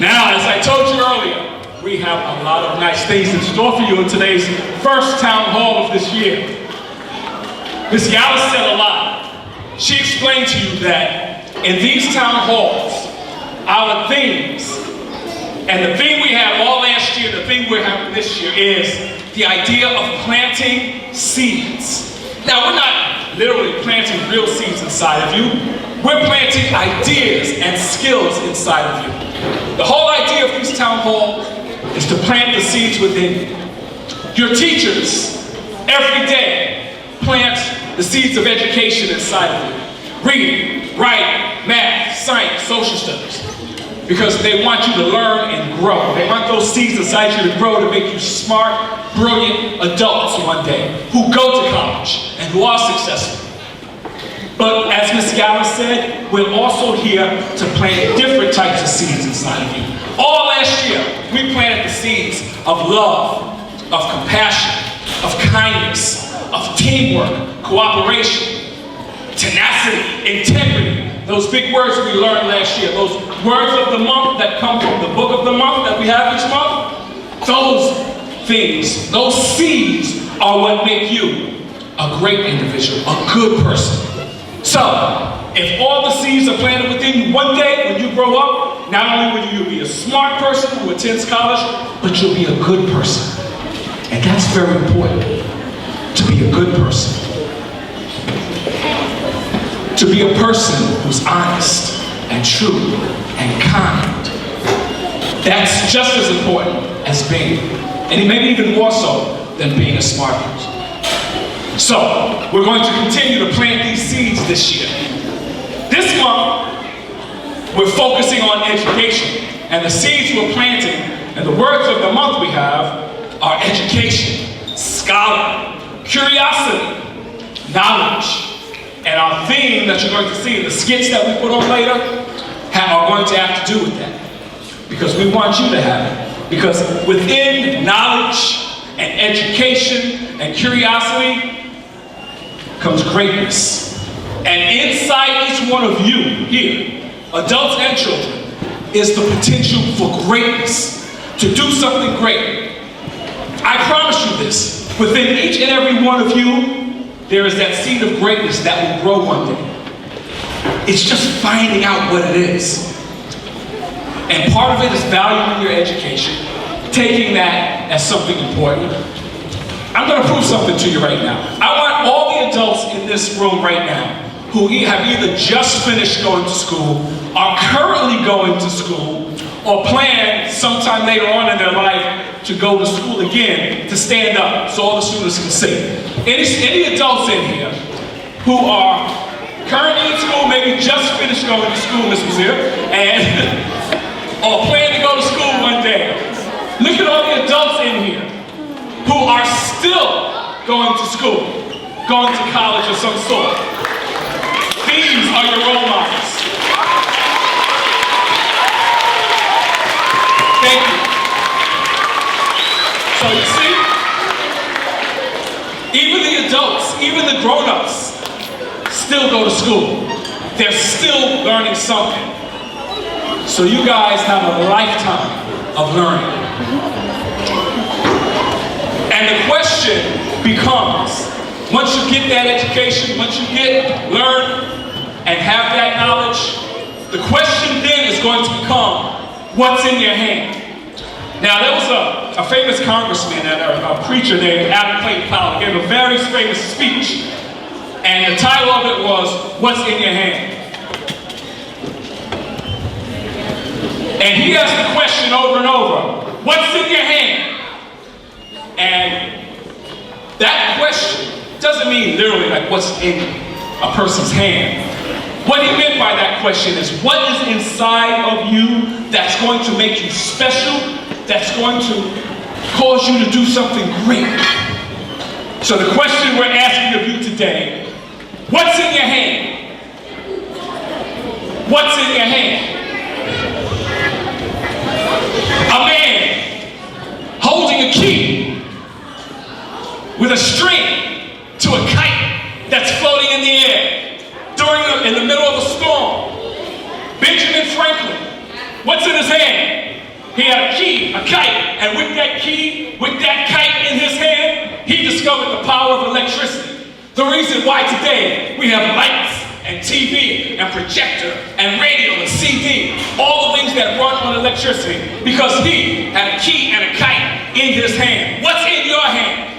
Now, as I told you earlier, we have a lot of nice things in store for you in today's first town hall of this year. Ms. Ayala said a lot. She explained to you that in these town halls, our themes, and the theme we had all last year, the theme we're having this year is the idea of planting seeds. Now, we're not literally planting real seeds inside of you. We're planting ideas and skills inside of you. The whole idea of these town halls is to plant the seeds within you. Your teachers, every day, plant the seeds of education inside of you. Reading, writing, math, science, social studies. Because they want you to learn and grow. They want those seeds inside you to grow to make you smart, brilliant adults one day who go to college and who are successful. But as Ms. Ayala said, we're also here to plant different types of seeds inside of you. All last year, we planted the seeds of love, of compassion, of kindness, of teamwork, cooperation, tenacity, integrity. Those big words we learned last year, those words of the month that come from the book of the month that we have each month, those things, those seeds are what make you a great individual, a good person. So, if all the seeds are planted within you, one day when you grow up, not only will you be a smart person who attends college, but you'll be a good person. And that's very important, to be a good person. To be a person who's honest and true and kind. That's just as important as being, and maybe even more so than being a smart person. So, we're going to continue to plant these seeds this year. This month, we're focusing on education. And the seeds we're planting, and the words of the month we have, are education, scholar, curiosity, knowledge. And our theme that you're going to see in the skits that we put on later are going to have to do with that. Because we want you to have it. Because within knowledge and education and curiosity comes greatness. And inside each one of you here, adults and children, is the potential for greatness, to do something great. I promise you this, within each and every one of you, there is that seed of greatness that will grow one day. It's just finding out what it is. And part of it is valuing your education, taking that as something important. I'm going to prove something to you right now. I want all the adults in this room right now who have either just finished going to school, are currently going to school, or plan sometime later on in their life to go to school again, to stand up so all the students can see. Any adults in here who are currently in school, maybe just finished going to school, Miss Wazir, and or plan to go to school one day. Look at all the adults in here who are still going to school, going to college of some sort. These are your role models. Thank you. So you see, even the adults, even the grown-ups, still go to school. They're still learning something. So you guys have a lifetime of learning. And the question becomes, once you get that education, once you learn and have that knowledge, the question then is going to become, what's in your hand? Now, there was a famous congressman and a preacher named Adam Clayton Powell gave a very famous speech. And the title of it was, What's in Your Hand? And he asked the question over and over, what's in your hand? And that question doesn't mean literally like what's in a person's hand. What he meant by that question is, what is inside of you that's going to make you special, that's going to cause you to do something great? So the question we're asking of you today, what's in your hand? What's in your hand? A man holding a key with a string to a kite that's floating in the air in the middle of a storm. Benjamin Franklin, what's in his hand? He had a key, a kite, and with that key, with that kite in his hand, he discovered the power of electricity. The reason why today we have lights and TV and projector and radio and CD, all the things that run on electricity, because he had a key and a kite in his hand. What's in your hand?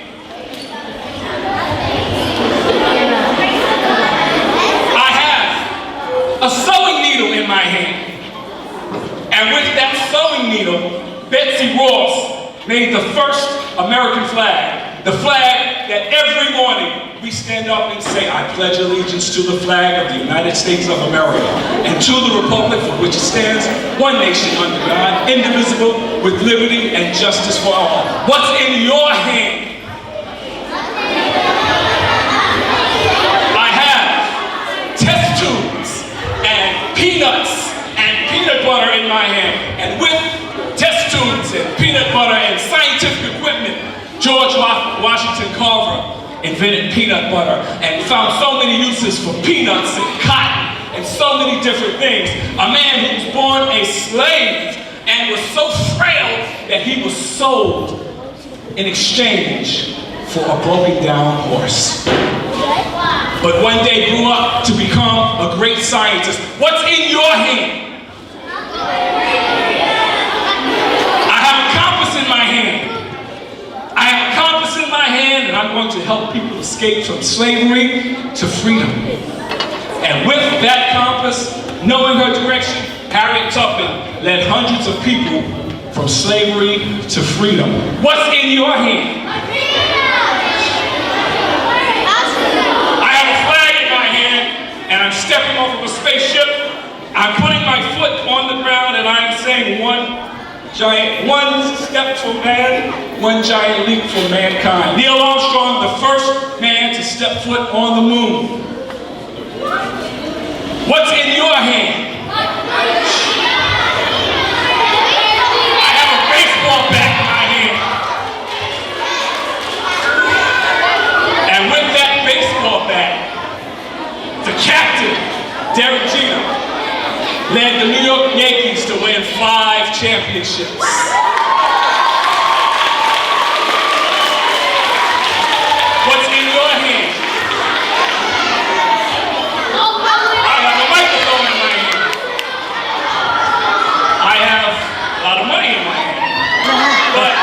I have a sewing needle in my hand. And with that sewing needle, Betsy Ross made the first American flag. The flag that every morning we stand up and say, I pledge allegiance to the flag of the United States of America and to the republic for which it stands, one nation under God, indivisible, with liberty and justice for all. What's in your hand? I have test tubes and peanuts and peanut butter in my hand. And with test tubes and peanut butter and scientific equipment, George Washington Carver invented peanut butter and found so many uses for peanuts and cotton and so many different things. A man who was born a slave and was so frail that he was sold in exchange for a broken down horse. But one day grew up to become a great scientist. What's in your hand? I have a compass in my hand. I have a compass in my hand, and I'm going to help people escape from slavery to freedom. And with that compass, knowing her direction, Harriet Tubman led hundreds of people from slavery to freedom. What's in your hand? I have a flag in my hand, and I'm stepping off of a spaceship. I'm putting my foot on the ground, and I'm saying one step for man, one giant leap for mankind. Neil Armstrong, the first man to step foot on the moon. What's in your hand? I have a baseball bat in my hand. And with that baseball bat, the captain, Derek Jeter, led the New York Yankees to win 5 championships. What's in your hand? I have a microphone in my hand. I have a lot of money in my hand. But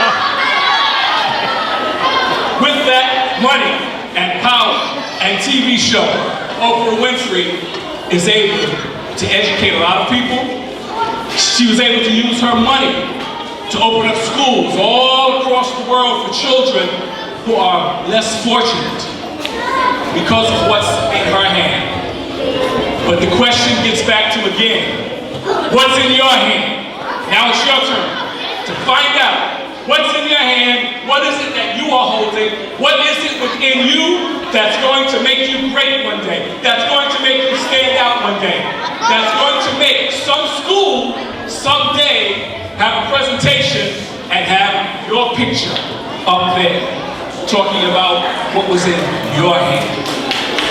with that money and power and TV show, Oprah Winfrey is able to educate a lot of people. She was able to use her money to open up schools all across the world for children who are less fortunate because of what's in her hand. But the question gets back to again, what's in your hand? Now it's your turn to find out what's in your hand, what is it that you are holding, what is it within you that's going to make you great one day, that's going to make you stand out one day, that's going to make some school someday have a presentation and have your picture up there talking about what was in your hand.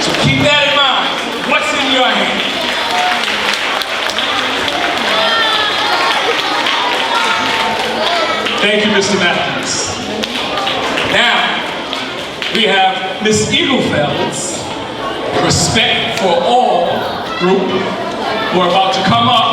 So keep that in mind. What's in your hand? Thank you, Mr. Matthews. Now, we have Miss Eaglefeld's Respect for All group who are about to come up